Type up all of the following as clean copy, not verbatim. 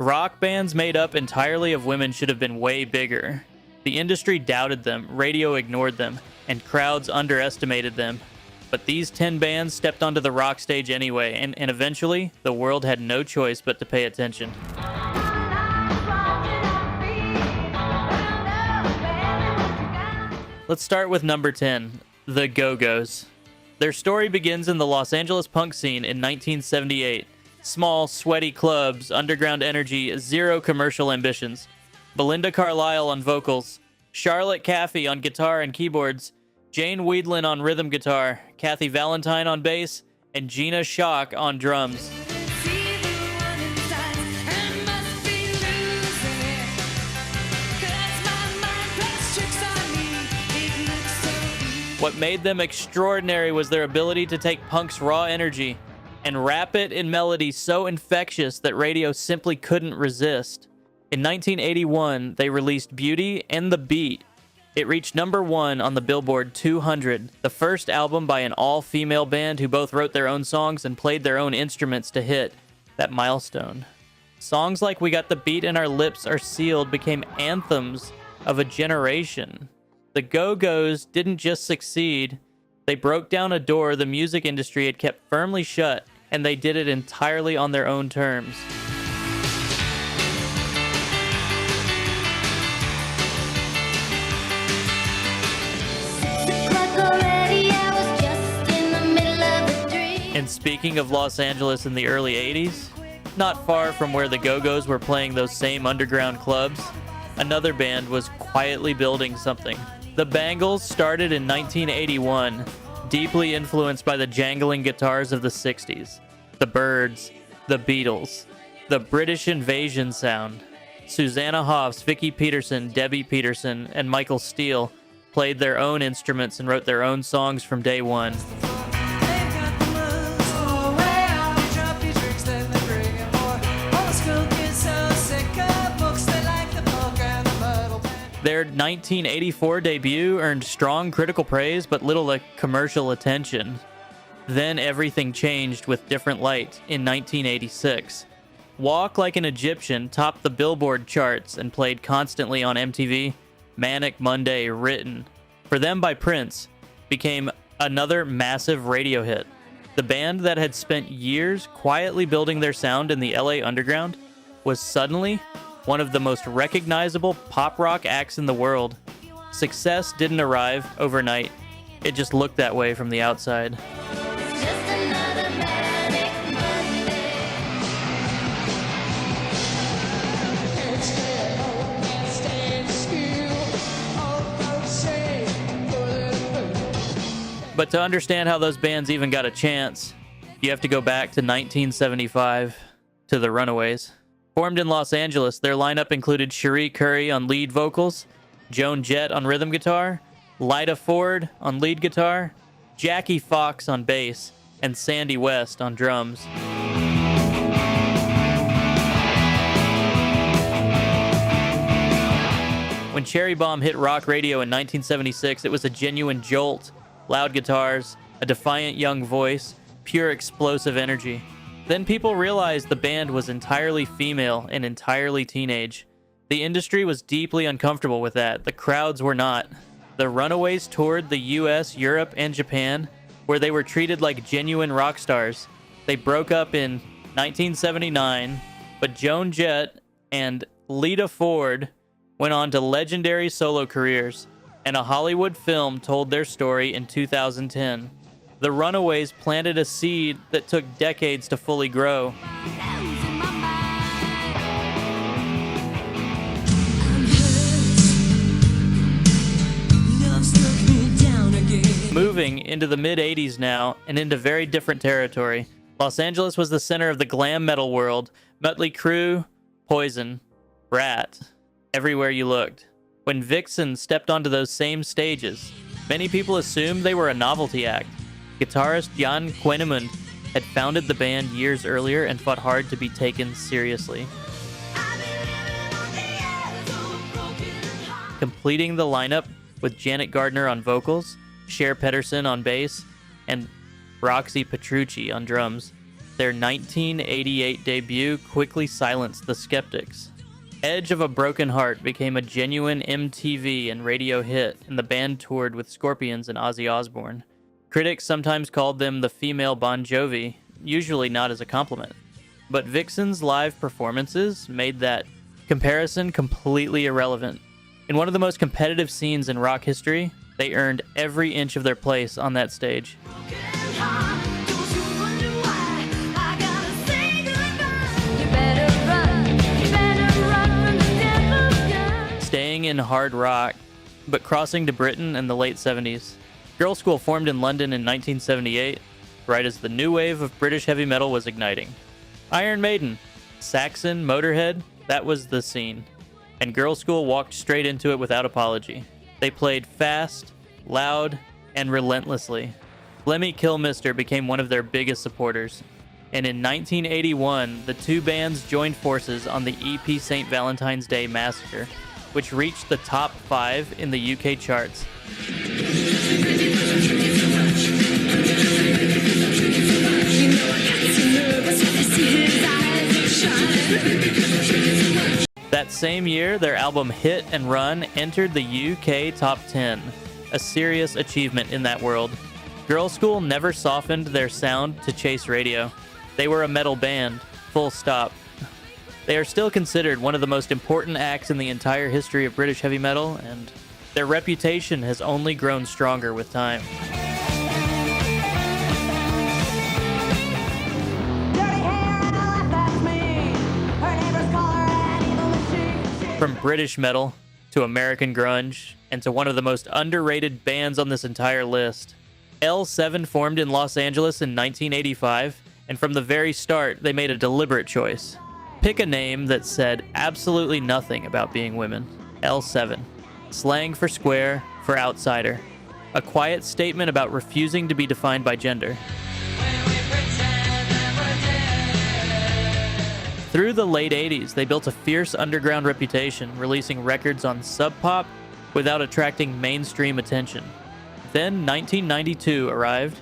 Rock bands made up entirely of women should have been way bigger. The industry doubted them, radio ignored them, and crowds underestimated them. But these 10 bands stepped onto the rock stage anyway, and eventually, the world had no choice but to pay attention. Let's start with number 10, the GoGos. Their story begins in the Los Angeles punk scene in 1978. Small, sweaty clubs, underground energy, zero commercial ambitions. Belinda Carlisle on vocals, Charlotte Caffey on guitar and keyboards, Jane Weedlin on rhythm guitar, Kathy Valentine on bass, and Gina Schock on drums. What made them extraordinary was their ability to take punk's raw energy and wrap it in melody so infectious that radio simply couldn't resist. In 1981, they released Beauty and the Beat. It reached number 1 on the Billboard 200, the first album by an all-female band who both wrote their own songs and played their own instruments to hit that milestone. Songs like We Got the Beat and Our Lips Are Sealed became anthems of a generation. The Go-Go's didn't just succeed, they broke down a door the music industry had kept firmly shut, and they did it entirely on their own terms. And speaking of Los Angeles in the early 80s, not far from where the Go-Go's were playing those same underground clubs, another band was quietly building something. The Bangles started in 1981, deeply influenced by the jangling guitars of the 60s. The Byrds, the Beatles, the British Invasion sound. Susanna Hoffs, Vicki Peterson, Debbie Peterson, and Michael Steele played their own instruments and wrote their own songs from day one. Their 1984 debut earned strong critical praise but little commercial attention. Then everything changed with Different Light in 1986. Walk Like an Egyptian topped the Billboard charts and played constantly on MTV. Manic Monday, written for them by Prince, became another massive radio hit. The band that had spent years quietly building their sound in the LA underground was suddenly one of the most recognizable pop rock acts in the world. Success didn't arrive overnight. It just looked that way from the outside. But to understand how those bands even got a chance, you have to go back to 1975, to the Runaways. Formed in Los Angeles, their lineup included Cherie Currie on lead vocals, Joan Jett on rhythm guitar, Lyda Ford on lead guitar, Jackie Fox on bass, and Sandy West on drums. When Cherry Bomb hit rock radio in 1976, it was a genuine jolt. Loud guitars, a defiant young voice, pure explosive energy. Then people realized the band was entirely female and entirely teenage. The industry was deeply uncomfortable with that. The crowds were not. The Runaways toured the US, Europe, and Japan, where they were treated like genuine rock stars. They broke up in 1979, but Joan Jett and Lyda Ford went on to legendary solo careers, and a Hollywood film told their story in 2010. The Runaways planted a seed that took decades to fully grow. Moving into the mid-80s now, and into very different territory. Los Angeles was the center of the glam metal world. Mötley Crüe, Poison, Rat, everywhere you looked. When Vixen stepped onto those same stages, many people assumed they were a novelty act. Guitarist Jan Quenemund had founded the band years earlier and fought hard to be taken seriously. Completing the lineup with Janet Gardner on vocals, Cher Pedersen on bass, and Roxy Petrucci on drums. Their 1988 debut quickly silenced the skeptics. Edge of a Broken Heart became a genuine MTV and radio hit, and the band toured with Scorpions and Ozzy Osbourne. Critics sometimes called them the female Bon Jovi, usually not as a compliment. But Vixen's live performances made that comparison completely irrelevant. In one of the most competitive scenes in rock history, they earned every inch of their place on that stage. Staying in hard rock, but crossing to Britain in the late 70s. Girl School formed in London in 1978, right as the new wave of British heavy metal was igniting. Iron Maiden, Saxon, Motorhead, that was the scene. And Girl School walked straight into it without apology. They played fast, loud, and relentlessly. Lemmy Kilmister became one of their biggest supporters. And in 1981, the two bands joined forces on the EP St. Valentine's Day Massacre, which reached the top 5 in the UK charts. That same year, their album Hit and Run entered the UK top 10, a serious achievement in that world. Girl School never softened their sound to chase radio. They were a metal band, full stop. They are still considered one of the most important acts in the entire history of British heavy metal, and their reputation has only grown stronger with time. From British metal to American grunge, and to one of the most underrated bands on this entire list. L7 formed in Los Angeles in 1985, and from the very start, they made a deliberate choice. Pick a name that said absolutely nothing about being women. L7. Slang for square, for outsider. A quiet statement about refusing to be defined by gender. Through the late 80s, they built a fierce underground reputation, releasing records on Sub Pop without attracting mainstream attention. Then 1992 arrived.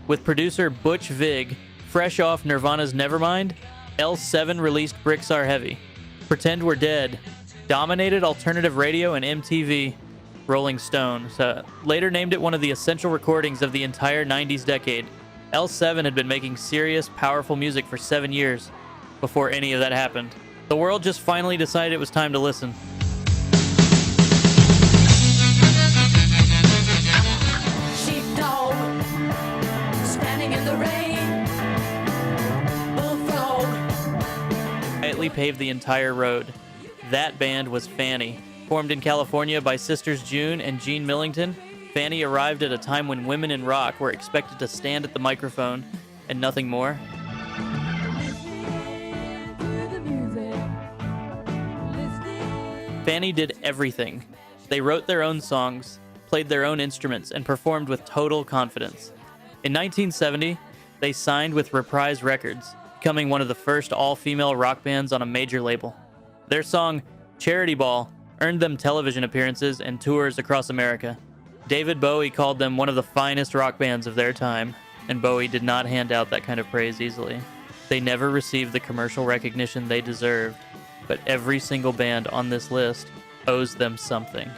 With producer Butch Vig, fresh off Nirvana's Nevermind, L7 released Bricks Are Heavy. Pretend We're Dead dominated alternative radio and MTV. Rolling Stone later named it one of the essential recordings of the entire 90s decade. L7 had been making serious, powerful music for 7 years before any of that happened. The world just finally decided it was time to listen. Sheepdog, standing in the rain. Quietly paved the entire road. That band was Fanny. Formed in California by sisters June and Jean Millington, Fanny arrived at a time when women in rock were expected to stand at the microphone and nothing more. Fanny did everything. They wrote their own songs, played their own instruments, and performed with total confidence. In 1970, they signed with Reprise Records, becoming one of the first all-female rock bands on a major label. Their song, Charity Ball, earned them television appearances and tours across America. David Bowie called them one of the finest rock bands of their time, and Bowie did not hand out that kind of praise easily. They never received the commercial recognition they deserved, but every single band on this list owes them something.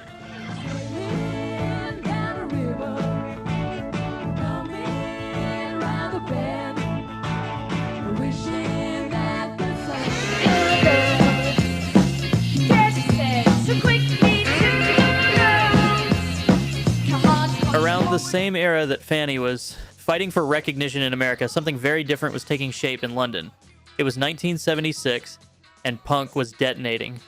Around the same era that Fanny was fighting for recognition in America, something very different was taking shape in London. It was 1976, and punk was detonating.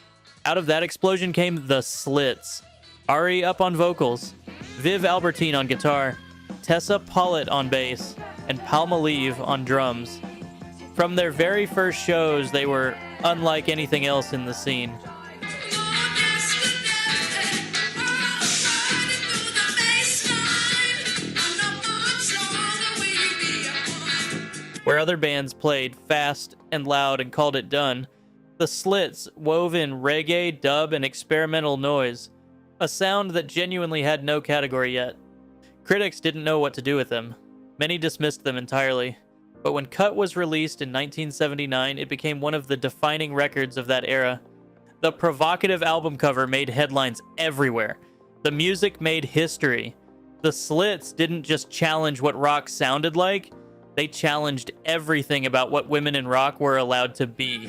Out of that explosion came the Slits. Ari up on vocals, Viv Albertine on guitar, Tessa Pollitt on bass, and Palmolive on drums. From their very first shows, they were unlike anything else in the scene. Where other bands played fast and loud and called it done, the Slits wove in reggae, dub, and experimental noise, a sound that genuinely had no category yet. Critics didn't know what to do with them. Many dismissed them entirely. But when Cut was released in 1979, it became one of the defining records of that era. The provocative album cover made headlines everywhere. The music made history. The Slits didn't just challenge what rock sounded like, they challenged everything about what women in rock were allowed to be.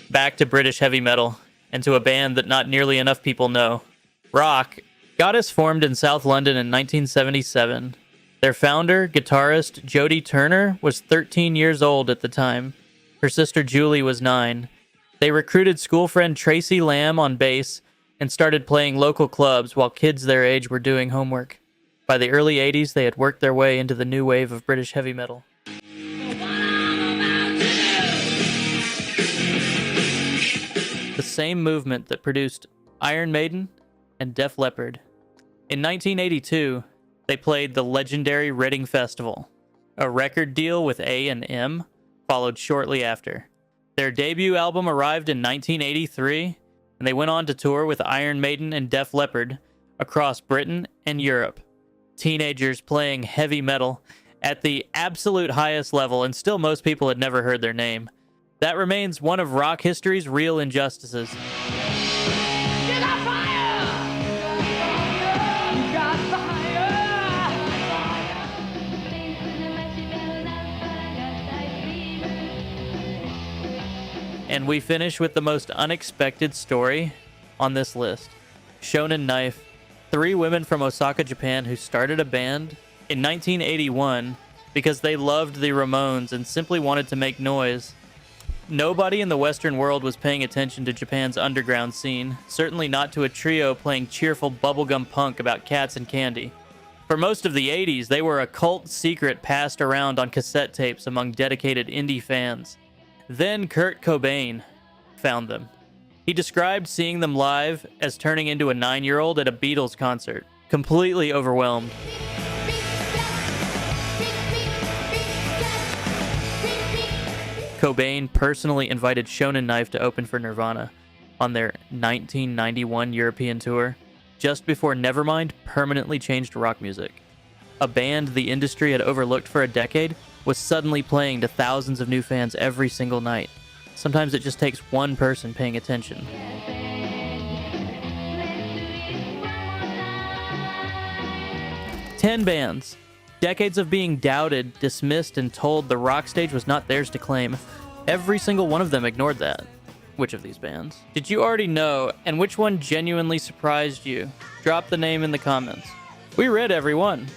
Back to British heavy metal, and to a band that not nearly enough people know. Rock. Goddess formed in South London in 1977. Their founder, guitarist Jodie Turner, was 13 years old at the time. Her sister Julie was 9. They recruited school friend Tracy Lamb on bass and started playing local clubs while kids their age were doing homework. By the early 80s, they had worked their way into the new wave of British heavy metal. The same movement that produced Iron Maiden and Def Leppard. In 1982, they played the legendary Reading Festival. A record deal with A&M followed shortly after. Their debut album arrived in 1983, and they went on to tour with Iron Maiden and Def Leppard across Britain and Europe. Teenagers playing heavy metal at the absolute highest level, and still most people had never heard their name. That remains one of rock history's real injustices. And we finish with the most unexpected story on this list. Shonen Knife. 3 women from Osaka, Japan who started a band in 1981 because they loved the Ramones and simply wanted to make noise. Nobody in the Western world was paying attention to Japan's underground scene, certainly not to a trio playing cheerful bubblegum punk about cats and candy. For most of the 80s, they were a cult secret passed around on cassette tapes among dedicated indie fans. Then Kurt Cobain found them. He described seeing them live as turning into a 9-year-old at a Beatles concert, completely overwhelmed. Cobain personally invited Shonen Knife to open for Nirvana on their 1991 European tour, just before Nevermind permanently changed rock music. A band the industry had overlooked for a decade was suddenly playing to thousands of new fans every single night. Sometimes it just takes one person paying attention. Ten bands. Decades of being doubted, dismissed, and told the rock stage was not theirs to claim. Every single one of them ignored that. Which of these bands? Did you already know, and which one genuinely surprised you? Drop the name in the comments. We read every one.